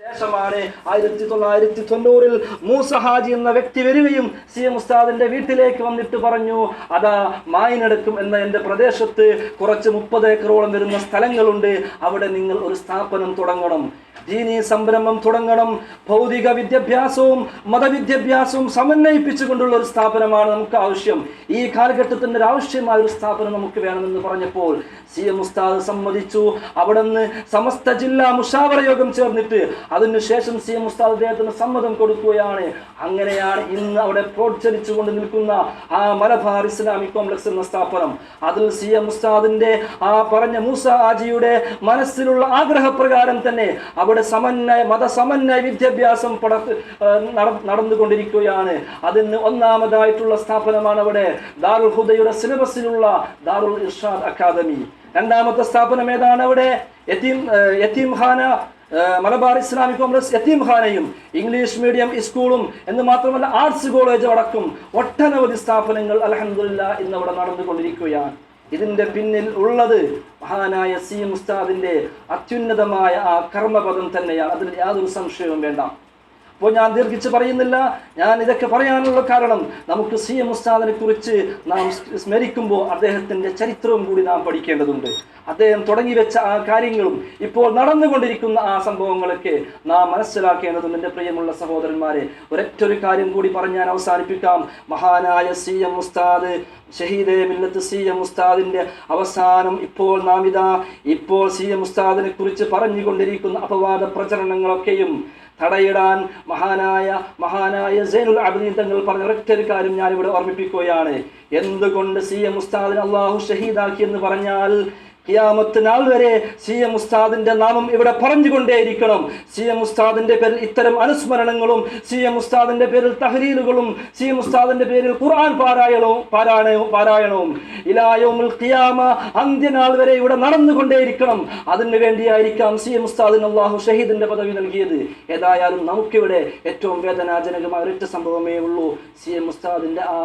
ശേഷമാണ് 1990 മൂസ ഹാജി എന്ന വ്യക്തി വരികയും CM ഉസ്താദിന്റെ വീട്ടിലേക്ക് വന്നിട്ട് പറഞ്ഞു, അതാ മായിനടക്കും എന്ന എൻ്റെ പ്രദേശത്ത് കുറച്ച് 30 ഏക്കറോളം വരുന്ന സ്ഥലങ്ങളുണ്ട്, അവിടെ നിങ്ങൾ ഒരു സ്ഥാപനം തുടങ്ങണം, ദീനീ സംരംഭം തുടങ്ങണം, ഭൗതിക വിദ്യാഭ്യാസവും മതവിദ്യാഭ്യാസവും സമന്വയിപ്പിച്ചുകൊണ്ടുള്ള ഒരു സ്ഥാപനമാണ് നമുക്ക് ആവശ്യം, ഈ കാലഘട്ടത്തിൻ്റെ ഒരു ആവശ്യമായ ഒരു സ്ഥാപനം നമുക്ക് വേണമെന്ന് പറഞ്ഞപ്പോൾ CM ഉസ്താദ് സമ്മതിച്ചു. അവിടെ നിന്ന് സമസ്ത ജില്ലാ മുഷാവറ യോഗം ചേർന്നിട്ട് അതിനുശേഷം CM ഉസ്താദ് അദ്ദേഹത്തിന് സമ്മതം കൊടുക്കുകയാണ്. അങ്ങനെയാണ് ഇന്ന് അവിടെ പ്രോത്സാഹിച്ചുകൊണ്ട് നിൽക്കുന്ന ആ മലബാർ ഇസ്ലാമിക് കോംപ്ലക്സ് എന്ന സ്ഥാപനം. അതിൽ CM ഉസ്താദിന്റെ ആ പറഞ്ഞ മൂസ ഹാജിയുടെ മനസ്സിലുള്ള ആഗ്രഹപ്രകാരം തന്നെ അവിടെ മതസമന്വയ വിദ്യാഭ്യാസം നടന്നുകൊണ്ടിരിക്കുകയാണ്. അതിന് ഒന്നാമതായിട്ടുള്ള സ്ഥാപനമാണ് അവിടെ ദാറുൽ ഹുദയുടെ സിലബസിലുള്ള ദാറുൽ ഇർഷാദ് അക്കാദമി. രണ്ടാമത്തെ സ്ഥാപനം ഏതാണ്? അവിടെ യതീംഖാന, മലബാർ ഇസ്ലാമിക് കോംപ്ലക്സ് യതീംഖാനയും ഇംഗ്ലീഷ് മീഡിയം സ്കൂളും എന്ന് മാത്രമല്ല ആർട്സ് കോളേജ് അടക്കം ഒട്ടനവധി സ്ഥാപനങ്ങൾ അൽഹംദുലില്ലാഹ് ഇന്ന് അവിടെ നടന്നുകൊണ്ടിരിക്കുകയാണ്. ഇതിന്റെ പിന്നിൽ ഉള്ളത് മഹാനായ CM ഉസ്താദിന്റെ അത്യുന്നതമായ ആ കർമ്മപദം തന്നെയാണ്, അതിൽ യാതൊരു സംശയവും വേണ്ട. അപ്പോൾ ഞാൻ ദീർഘിച്ച് പറയുന്നില്ല. ഞാൻ ഇതൊക്കെ പറയാനുള്ള കാരണം നമുക്ക് CM ഉസ്താദിനെ കുറിച്ച് നാം സ്മരിക്കുമ്പോൾ അദ്ദേഹത്തിന്റെ ചരിത്രവും കൂടി നാം പഠിക്കേണ്ടതുണ്ട്. അദ്ദേഹം തുടങ്ങി വെച്ച ആ കാര്യങ്ങളും ഇപ്പോൾ നടന്നുകൊണ്ടിരിക്കുന്ന ആ സംഭവങ്ങളൊക്കെ നാം മനസ്സിലാക്കേണ്ടതുണ്ട്. എൻ്റെ പ്രിയമുള്ള സഹോദരന്മാരെ, ഒരൊറ്റൊരു കാര്യം കൂടി പറഞ്ഞ് ഞാൻ അവസാനിപ്പിക്കാം. മഹാനായ CM ഉസ്താദ്, ഷഹീദെ മില്ലത്ത് CM ഉസ്താദിന്റെ അവസാനം ഇപ്പോൾ ഇപ്പോൾ CM ഉസ്താദിനെ കുറിച്ച് പറഞ്ഞുകൊണ്ടിരിക്കുന്ന അപവാദ പ്രചരണങ്ങളൊക്കെയും തടയിടാൻ മഹാനായ സൈനുൽ ആബിദീൻ തങ്ങൾ പറഞ്ഞ ഒരൊറ്റൊരു കാര്യം ഞാനിവിടെ ഓർമ്മിപ്പിക്കുകയാണ്. എന്തുകൊണ്ട് CM ഉസ്താദിനെ അള്ളാഹു ഷഹീദാക്കി എന്ന് പറഞ്ഞാൽ ഖിയാമത്ത് നാൾ വരെ CM ഉസ്താദിന്റെ നാമം ഇവിടെ പറഞ്ഞുകൊണ്ടേയിരിക്കണം. CM ഉസ്താദിന്റെ പേരിൽ ഇത്തരം അനുസ്മരണങ്ങളും CM ഉസ്താദിന്റെ പേരിൽ തഹ്ലീലുകളും CM ഉസ്താദിന്റെ പേരിൽ ഖുർആൻ പാരായണവും ഇലാ യൗമുൽ ഖിയാമ അന്ത്യനാൾ വരെ ഇവിടെ നടന്നുകൊണ്ടേയിരിക്കണം. അതിനു വേണ്ടിയായിരിക്കാം CM ഉസ്താദിന് അല്ലാഹു ഷഹീദിന്റെ പദവി നൽകിയത്. ഏതായാലും നമുക്കിവിടെ ഏറ്റവും വേദനാജനകമായ ഒരൊറ്റ സംഭവമേ ഉള്ളൂ. CM ഉസ്താദിന്റെ ആ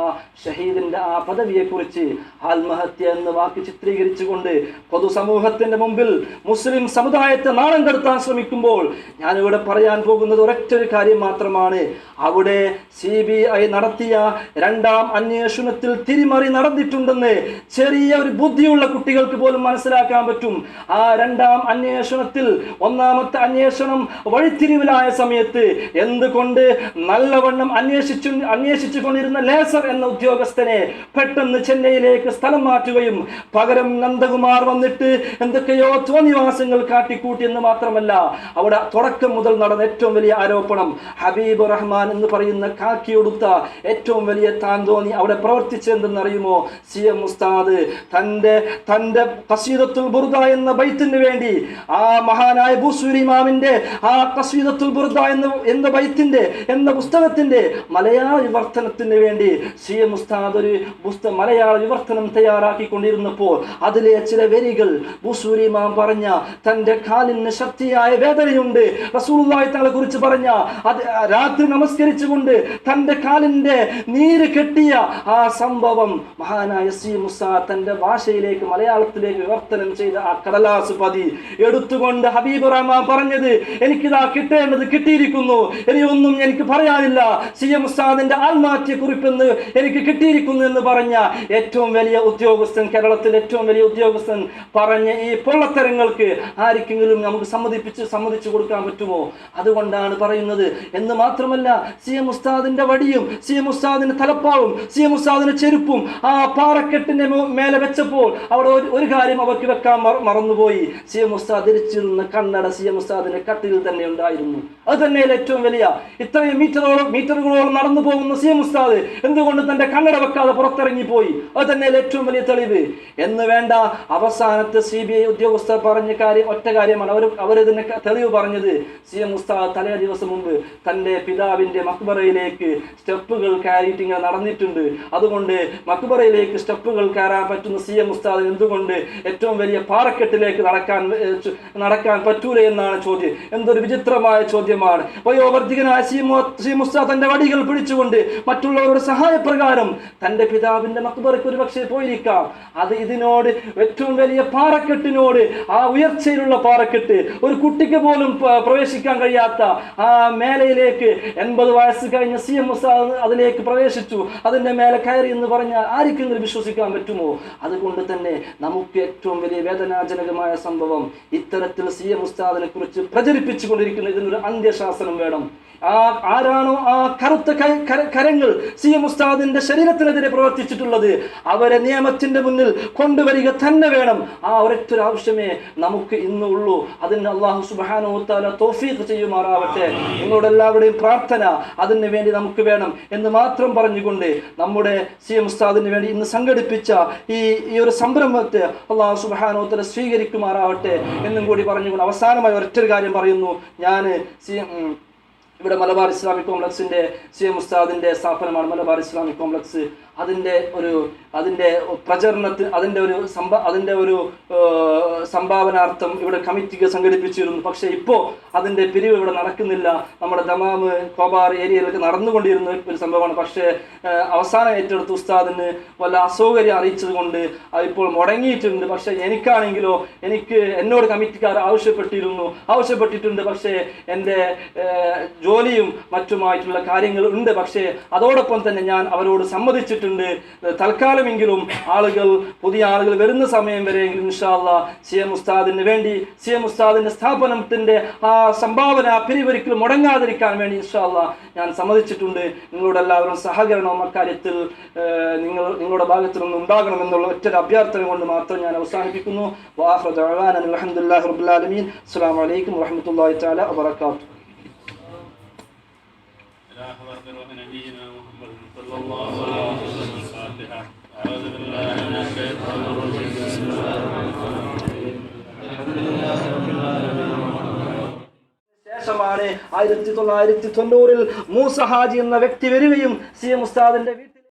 ഷഹീദിന്റെ ആ പദവിയെ കുറിച്ച് ആത്മഹത്യ എന്ന വാക്ക് ചിത്രീകരിച്ചുകൊണ്ട് പൊതുസമൂഹത്തിന്റെ മുമ്പിൽ മുസ്ലിം സമുദായത്തെ നാണം കെടുത്താൻ ശ്രമിക്കുമ്പോൾ ഞാനിവിടെ പറയാൻ പോകുന്നത് ഒരൊറ്റൊരു കാര്യം മാത്രമാണ്. അവിടെ CBI നടത്തിയ രണ്ടാം അന്വേഷണത്തിൽ തിരിമറി നടന്നിട്ടുണ്ടെന്ന് ചെറിയ ഒരു ബുദ്ധിയുള്ള കുട്ടികൾക്ക് പോലും മനസ്സിലാക്കാൻ പറ്റും. ആ രണ്ടാം അന്വേഷണത്തിൽ ഒന്നാമത്തെ അന്വേഷണം വഴിത്തിരിവിലായ സമയത്ത് എന്തുകൊണ്ട് നല്ലവണ്ണം അന്വേഷിച്ചു കൊണ്ടിരുന്ന ലേസർ എന്ന ഉദ്യോഗസ്ഥനെ പെട്ടെന്ന് ചെന്നൈയിലേക്ക് സ്ഥലം മാറ്റുകയും പകരം നന്ദകുമാർ വന്നിട്ട് എന്തൊക്കെയോ തോന്നിവാസങ്ങൾ കാട്ടിക്കൂട്ടി എന്ന് മാത്രമല്ല, അവിടെ തുടക്കം മുതൽ നടന്ന ഏറ്റവും വലിയ ആരോപണം ഹബീബ് റഹ്മാൻ എന്ന് പറയുന്ന കാക്കിയൊടുത്ത ഏറ്റവും വലിയ താന്തോന്നി അവിടെ പ്രവർത്തിച്ചെന്തെന്നറിയുമോ? CM ഉസ്താദ് തന്റെ ഖസീദത്തുൽ ബുർദ എന്ന ബൈത്തിന് വേണ്ടി ആ മഹാനായ ബൂസൂരി ഇമാമിന്റെ ആ ഖസീദത്തുൽ ബുർദ എന്ന പുസ്തകത്തിന്റെ മലയാള വിവർത്തനത്തിന് വേണ്ടി CM ഉസ്താദ് ഒരു മലയാള വിവർത്തനം തയ്യാറാക്കിക്കൊണ്ടിരുന്നപ്പോൾ അതിലെ ചില വരികൾ ബൂസൂരി ഇമാം പറഞ്ഞ തന്റെ കാലിന് ശക്തിയായ വേദനയുണ്ട്, റസൂലുള്ളാഹി തങ്ങളെ കുറിച്ച് പറഞ്ഞ രാത്രി നമസ്കരിച്ചുകൊണ്ട് തന്റെ കാലിന്റെ നീര് കെട്ടിയ ആ സംഭവം മഹാനായ CM ഉസ്താദ് തന്റെ ഭാഷയിലേക്ക് മലയാളത്തിലേക്ക് വിവർത്തനം ചെയ്ത ആ കടലാസ് പതി എടുത്തുകൊണ്ട് ഹബീബ് റഹ്മാൻ പറഞ്ഞത്, എനിക്കിതാ കിട്ടേണ്ടത് കിട്ടിയിരിക്കുന്നു, ഇനിയൊന്നും എനിക്ക് പറയാനില്ല, CM ഉസ്താദിന്റെ ആത്മഹത്യ കുറിപ്പെന്ന് എനിക്ക് കിട്ടിയിരിക്കുന്നു എന്ന് പറഞ്ഞ ഏറ്റവും വലിയ ഉദ്യോഗസ്ഥൻ, കേരളത്തിലെ ഏറ്റവും വലിയ ഉദ്യോഗസ്ഥൻ പറഞ്ഞ ഈ പൊള്ളത്തരങ്ങൾക്ക് ആർക്കെങ്കിലും നമുക്ക് സമ്മതിച്ചു കൊടുക്കാൻ പറ്റുമോ? അതുകൊണ്ടാണ് പറയുന്നത്. എന്ന് മാത്രമല്ല, CM ഉസ്താദിന്റെ വടിയും CM ഉസ്താദിന്റെ തലപ്പാവും CM ഉസ്താദിന്റെ ചെരുപ്പും ആ പാറക്കെട്ടിന്റെ മേലെ വെച്ചപ്പോൾ അവിടെ ഒരു കാര്യം അവർക്ക് വെക്കാൻ മറന്നുപോയി. CM ഉസ്താദ് ധരിച്ചിരുന്ന കണ്ണട CM ഉസ്താദിന്റെ കട്ടിൽ തന്നെ ഉണ്ടായിരുന്നു. അത് തന്നെയല്ല ഏറ്റവും വലിയ, ഇത്രയും മീറ്ററുകളോളം നടന്നു പോകുന്ന CM ഉസ്താദ് എന്തുകൊണ്ട് തന്റെ കണ്ണട വെക്കാതെ പുറത്തിറങ്ങിപ്പോയി? അത് തന്നെയല്ല ഏറ്റവും വലിയ തെളിവ്. എന്ന് വേണ്ട, അവസാനത്തെ CBI ഉദ്യോഗസ്ഥർ പറഞ്ഞ ഒറ്റ കാര്യമാണ്. അവരിതിന് തെളിവ് പറഞ്ഞത്, CM ഉസ്താദ് തലേ ദിവസം മുമ്പ് തന്റെ പിതാവിന്റെ മക്ബറയിലേക്ക് സ്റ്റെപ്പുകൾ കയറിയിട്ട് ഇങ്ങനെ നടന്നിട്ടുണ്ട്. അതുകൊണ്ട് മക്ബറയിലേക്ക് സ്റ്റെപ്പുകൾ കയറാൻ പറ്റുന്ന CM ഉസ്താദ് എന്തുകൊണ്ട് ഏറ്റവും വലിയ പാറക്കെട്ടിലേക്ക് നടക്കാൻ പറ്റൂല എന്നാണ് ചോദ്യം. എന്തൊരു വിചിത്രമായ ചോദ്യമാണ്. വയോവർദ്ധികനായ CM ഉസ്താദ് തന്റെ വടികൾ പിടിച്ചുകൊണ്ട് മറ്റുള്ളവരുടെ സഹായപ്രകാരം തന്റെ പിതാവിന്റെ മക്ബറയ്ക്ക് ഒരു പക്ഷേ പോയിരിക്കാം. അത് ഇതിനോട് ഏറ്റവും വലിയ വലിയ പാറക്കെട്ടിനോട്, ആ ഉയർച്ചയിലുള്ള പാറക്കെട്ട്, ഒരു കുട്ടിക്ക് പോലും പ്രവേശിക്കാൻ കഴിയാത്ത ആ മേലയിലേക്ക് 80 വയസ്സ് കഴിഞ്ഞ CM ഉസ്താദ് അതിലേക്ക് പ്രവേശിച്ചു, അതിന്റെ മേലെ കയറി എന്ന് പറഞ്ഞാൽ ആർക്കെങ്കിലും വിശ്വസിക്കാൻ പറ്റുമോ? അതുകൊണ്ട് തന്നെ നമുക്ക് ഏറ്റവും വലിയ വേദനാജനകമായ സംഭവം, ഇത്തരത്തിൽ CM ഉസ്താദിനെ കുറിച്ച് പ്രചരിപ്പിച്ചുകൊണ്ടിരിക്കുന്ന ഇതിനൊരു അന്ത്യശാസനം വേണം. ആരാണോ ആ കറുത്ത കരങ്ങൾ CM ഉസ്താദിന്റെ ശരീരത്തിനെതിരെ പ്രവർത്തിച്ചിട്ടുള്ളത്, അവരെ നിയമത്തിന്റെ മുന്നിൽ കൊണ്ടുവരിക തന്നെ വേണം. ആ ഒരൊറ്റൊരു ആവശ്യമേ നമുക്ക് ഇന്നുള്ളൂ. അതിന് അല്ലാഹു സുബ്ഹാനഹു വ തആല തൗഫീഖ് ചെയ്യുമാറാവട്ടെ. നിങ്ങളുടെ എല്ലാവരുടെയും പ്രാർത്ഥന അതിന് വേണ്ടി നമുക്ക് വേണം എന്ന് മാത്രം പറഞ്ഞുകൊണ്ട് നമ്മുടെ CM ഉസ്താദിന് വേണ്ടി ഇന്ന് സംഘടിപ്പിച്ച ഈ ഒരു സംരംഭത്തെ അല്ലാഹു സുബ്ഹാനഹു വ തആല സ്വീകരിക്കുമാറാവട്ടെ എന്നും കൂടി പറഞ്ഞുകൊണ്ട് അവസാനമായി ഒരൊറ്റൊരു കാര്യം പറയുന്നു. ഞാൻ ഇവിടെ മലബാർ ഇസ്ലാമിക് കോംപ്ലക്സിന്റെ CM ഉസ്താദിന്റെ സ്ഥാപനമാണ് മലബാർ ഇസ്ലാമിക് കോംപ്ലക്സ്. അതിന്റെ പ്രചരണത്തിന് അതിന്റെ ഒരു സംഭാവനാർത്ഥം ഇവിടെ കമ്മിറ്റിക്ക് സംഘടിപ്പിച്ചിരുന്നു. പക്ഷേ ഇപ്പോൾ അതിന്റെ പിരിവ് ഇവിടെ നടക്കുന്നില്ല. നമ്മുടെ ദമാമ് കോബാർ ഏരിയയിലൊക്കെ നടന്നുകൊണ്ടിരുന്ന ഒരു സംഭവമാണ്. പക്ഷേ അവസാനം ഏറ്റെടുത്ത ഉസ്താദിന് വല്ല അസൗകര്യം അറിയിച്ചത് കൊണ്ട് ഇപ്പോൾ മുടങ്ങിയിട്ടുണ്ട്. പക്ഷേ എനിക്കാണെങ്കിലോ എന്നോട് കമ്മിറ്റിക്കാർ ആവശ്യപ്പെട്ടിട്ടുണ്ട്. പക്ഷേ എൻ്റെ ജോലിയും മറ്റുമായിട്ടുള്ള കാര്യങ്ങൾ ഉണ്ട്. പക്ഷേ അതോടൊപ്പം തന്നെ ഞാൻ അവരോട് സമ്മതിച്ചിട്ടുണ്ട്, തൽക്കാലമെങ്കിലും പുതിയ ആളുകൾ വരുന്ന സമയം വരെയെങ്കിലും ഇൻഷാ അല്ലാഹ് CM ഉസ്താദിന് വേണ്ടി, CM ഉസ്താദിന്റെ സ്ഥാപനത്തിന്റെ ആ സംഭാവന പിരിവൊരിക്കലും മുടങ്ങാതിരിക്കാൻ വേണ്ടി ഇൻഷാ അല്ലാഹ് ഞാൻ സമ്മതിച്ചിട്ടുണ്ട്. നിങ്ങളുടെ എല്ലാവരും സഹകരണവും അക്കാര്യത്തിൽ നിങ്ങളുടെ ഭാഗത്തു നിന്ന് ഉണ്ടാകണമെന്നുള്ള ഒറ്റൊരു അഭ്യർത്ഥന കൊണ്ട് മാത്രം ഞാൻ അവസാനിപ്പിക്കുന്നു. വആഖിറു ദഅവാനാ അൽഹംദുലില്ലാഹി റബ്ബിൽ ആലമീൻ. അസ്സലാമു അലൈക്കും വറഹ്മത്തുള്ളാഹി തആല വബറകാതുഹു. ശേഷമാണ് 1990 മൂസ ഹാജി എന്ന വ്യക്തി വരികയും CM ഉസ്താദിന്റെ